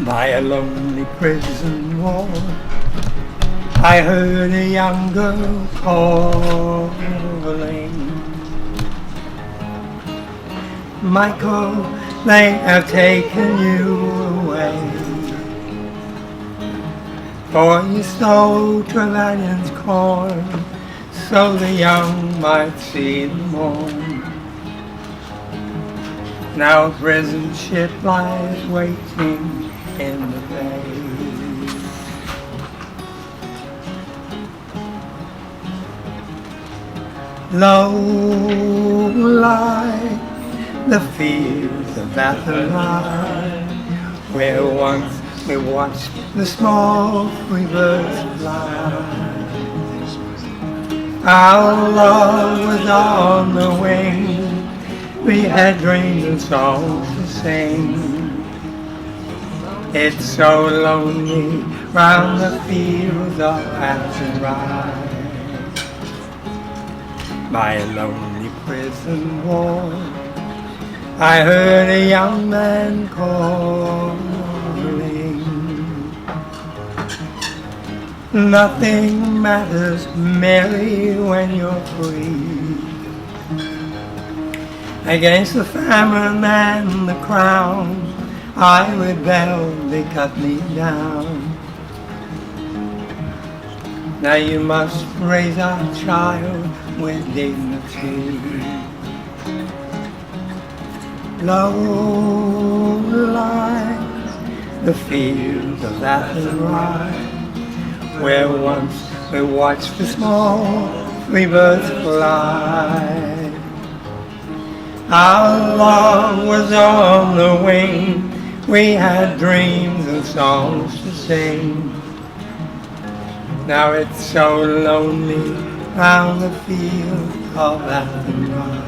By a lonely prison wall, I heard a young girl calling. Michael, they have taken you away, for you stole Trevelyan's corn, so the young might see the morn. Now a prison ship lies waiting in the bay. Low lie the fields of Athenry, where once we watched the small rivers fly. Our love was on the wing, we had dreams and songs to sing. It's so lonely round the fields of Athenry. By a lonely prison wall, I heard a young man calling. Nothing matters, Mary, when you're free. Against the famine and the crown, I rebelled, they cut me down. Now you must raise our child with dignity. Low lies the fields of Athenry, where once we watched the small free birds fly. Our love was on the wing, we had dreams and songs to sing. Now it's so lonely round the field of Athenry.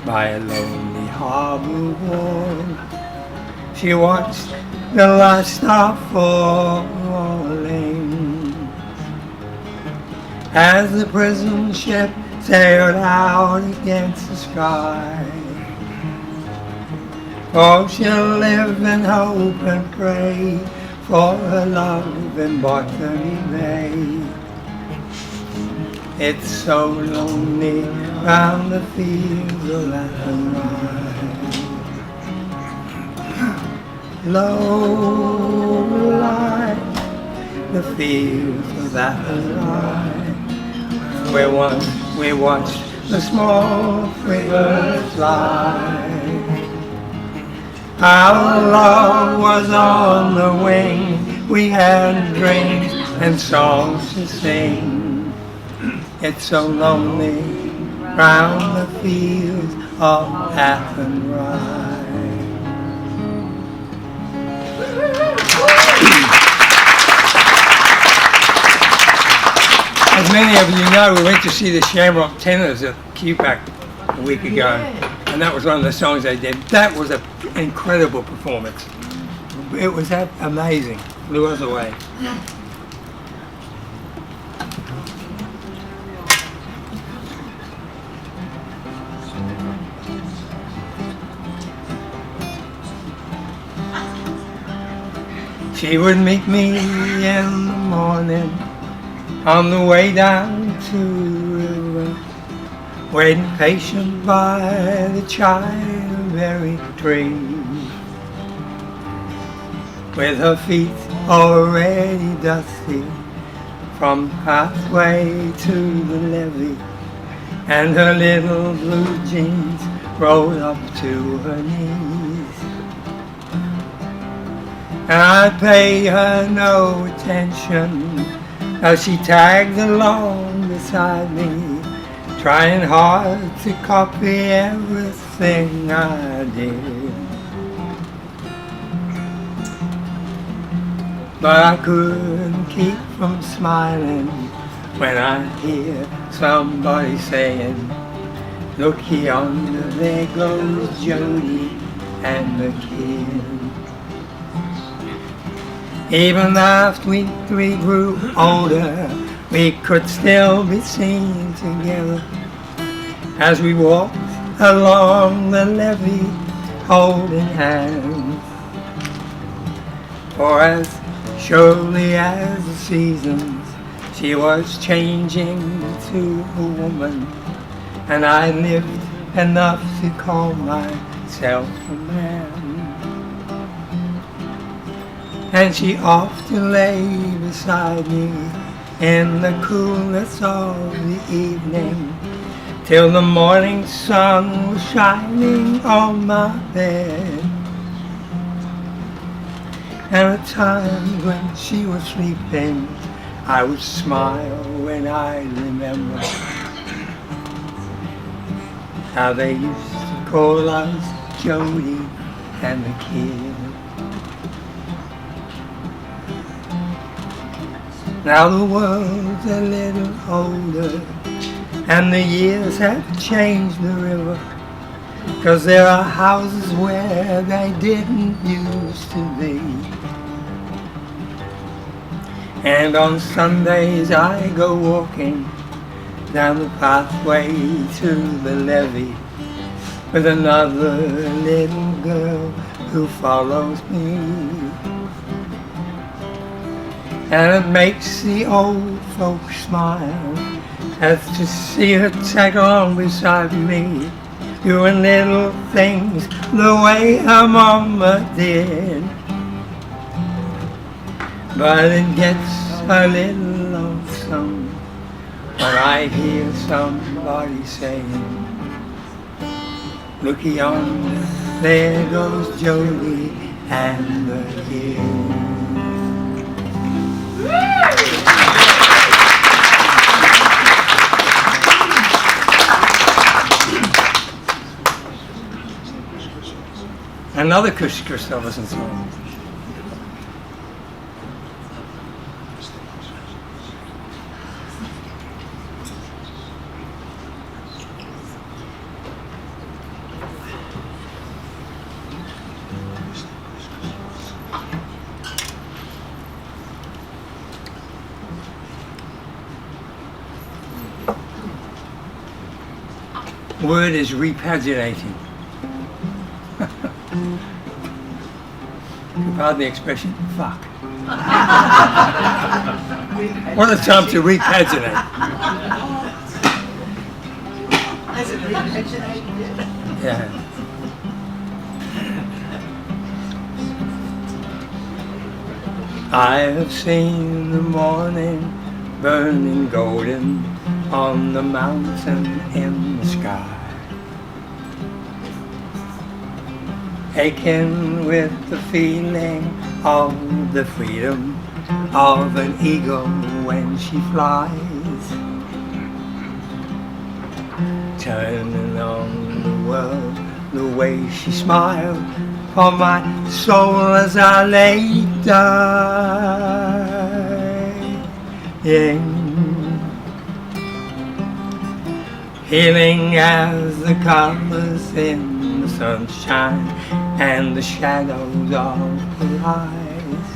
By a lonely harbour wall, she watched the last star falling, as the prison ship sailed out against the sky. Oh, she'll live and hope and pray for her love in Botany Bay. It's so lonely round the fields of Athenry. Low lie the fields of Athenry, where once we watched the small rivers fly. Our love was on the wing, we had dreams and songs to sing. It's so lonely round the fields of Athenry. As many of you know, we went to see the Shamrock Tenors at QPAC a week ago, and that was one of the songs they did. That was an incredible performance. It was amazing. Blew us away. She would meet me in the morning on the way down to the river, waiting patient by the childberry tree, with her feet already dusty from pathway to the levee, and her little blue jeans rolled up to her knees. And I pay her no attention as she tagged along beside me, trying hard to copy everything I did. But I couldn't keep from smiling when I hear somebody saying, "Look yonder, there goes Jody and the kid." Even after we grew older, we could still be seen together as we walked along the levee, holding hands. For as surely as the seasons, she was changing to a woman, and I lived enough to call myself a man. And she often lay beside me in the coolness of the evening, till the morning sun was shining on my bed. And at times when she was sleeping, I would smile when I remember how they used to call us Jody and the kid. Now the world's a little older, and the years have changed the river, 'cause there are houses where they didn't used to be. And on Sundays I go walking down the pathway to the levee with another little girl who follows me. And it makes the old folks smile as to see her tag along beside me, doing little things the way her mama did. But it gets a little lonesome when I hear somebody saying, "Look yonder, there goes Jody and the kid." Another Chris Christopherson song. Word is repaginating. Pardon the expression, fuck. What a time to repaginate. Yeah. I have seen the morning burning golden on the mountain in the sky, aching with the feeling of the freedom of an eagle when she flies, turning on the world the way she smiled for my soul as I lay dying. Healing as the colors in the sunshine and the shadows of her eyes.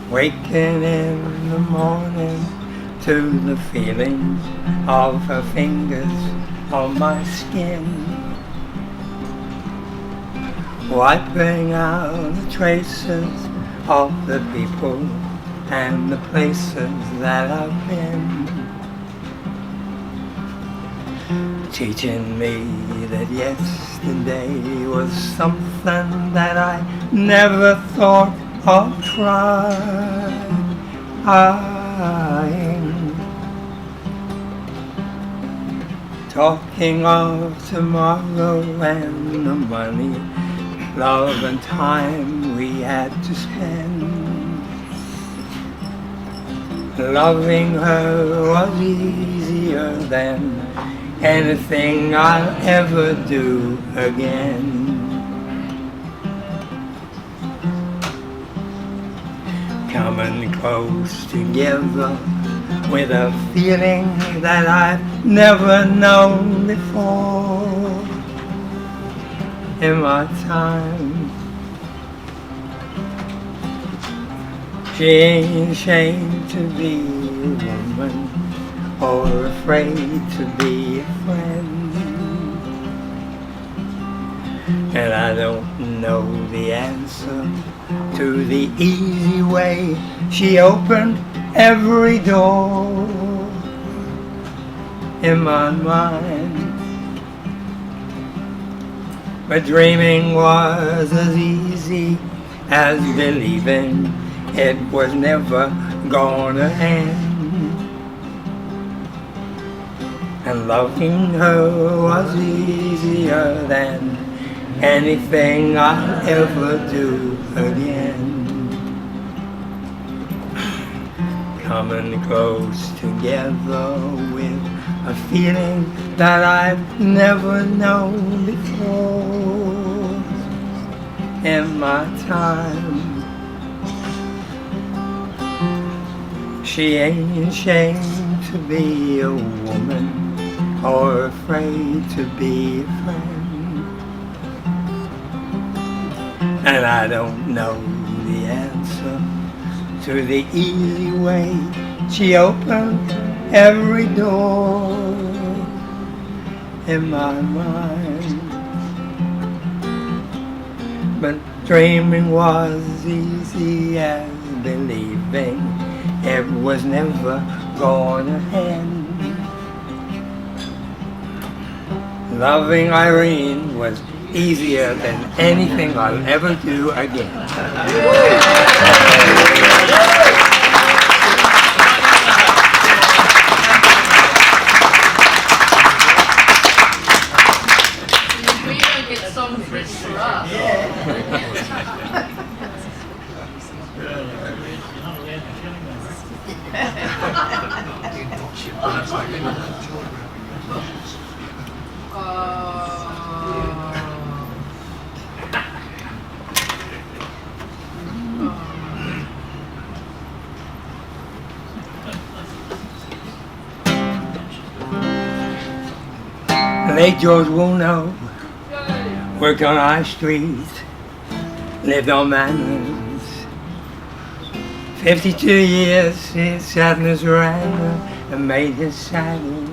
Waking in the morning to the feeling of her fingers on my skin, wiping out the traces of the people and the places that I've been. Teaching me that yesterday was something that I never thought of trying. Talking of tomorrow and the money, love and time we had to spend. Loving her was easier than anything I'll ever do again. Coming close together with a feeling that I've never known before in my time. She ain't ashamed to be a woman or afraid to be a friend. And I don't know the answer to the easy way. She opened every door in my mind. But dreaming was as easy as believing it was never gonna end. And loving her was easier than anything I'll ever do again. Coming close together with a feeling that I've never known before in my time. She ain't ashamed to be a woman or afraid to be a friend. And I don't know the answer to the easy way. She opened every door in my mind. But dreaming was as easy as believing it was never gonna end. Loving Irene was easier than anything I'll ever do again. We don't get songs written for us. Late George Woolnough worked on our street, lived on Manors. 52 years he sat in his veranda and made his saddle.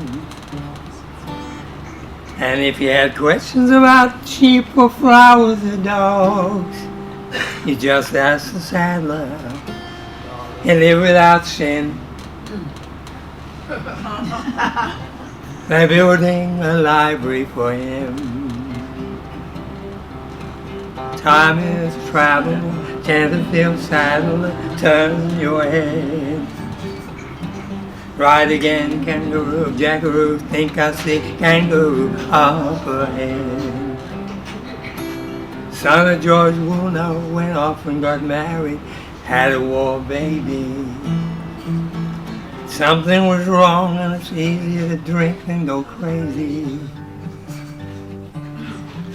And if you had questions about sheep or flowers or dogs, you just asked the saddler. He lived without sin. They're building a library for him. Time is travel, Chesterfield saddle, turn your head. Ride again, kangaroo, jackaroo, think I see kangaroo up ahead. Son of George Woolnough went off and got married, had a war baby. Something was wrong and it's easier to drink than go crazy.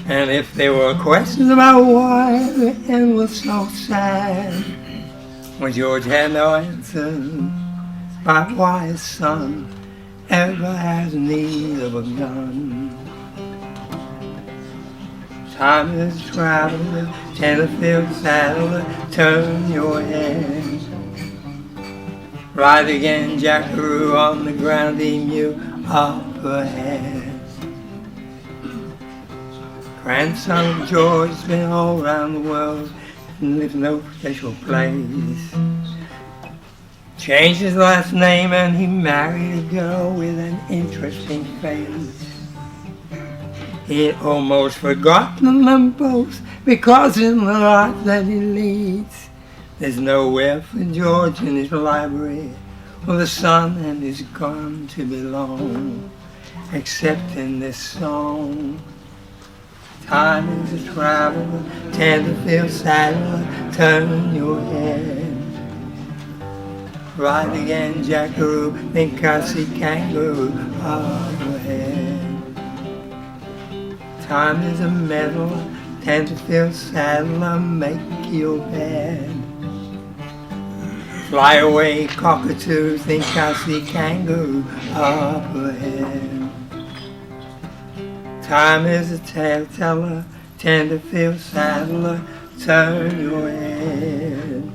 And if there were questions about why the end was so sad, well, George had no answer about why his son ever has need of a gun. Time is traveling, Chesterfield saddle, turn your head. Ride again, jackaroo, on the ground, emu up ahead. Grandson of George's been all around the world and lives no special place. Changed his last name and he married a girl with an interesting face. He had almost forgotten them both because in the life that he leads, there's nowhere for George in his library or the sun and his gun to belong, except in this song. Time is a traveler, Chesterfield saddler, turn your head. Ride again, jackaroo, think I see kangaroo up ahead. Time is a medal, Chesterfield saddler, make your bed. Fly away, cockatoo, think I see kangaroo up ahead. Time is a tale teller, Chesterfield saddler, turn your head.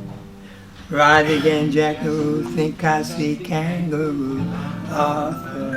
Ride again, jackaroo, think I see kangaroo up ahead.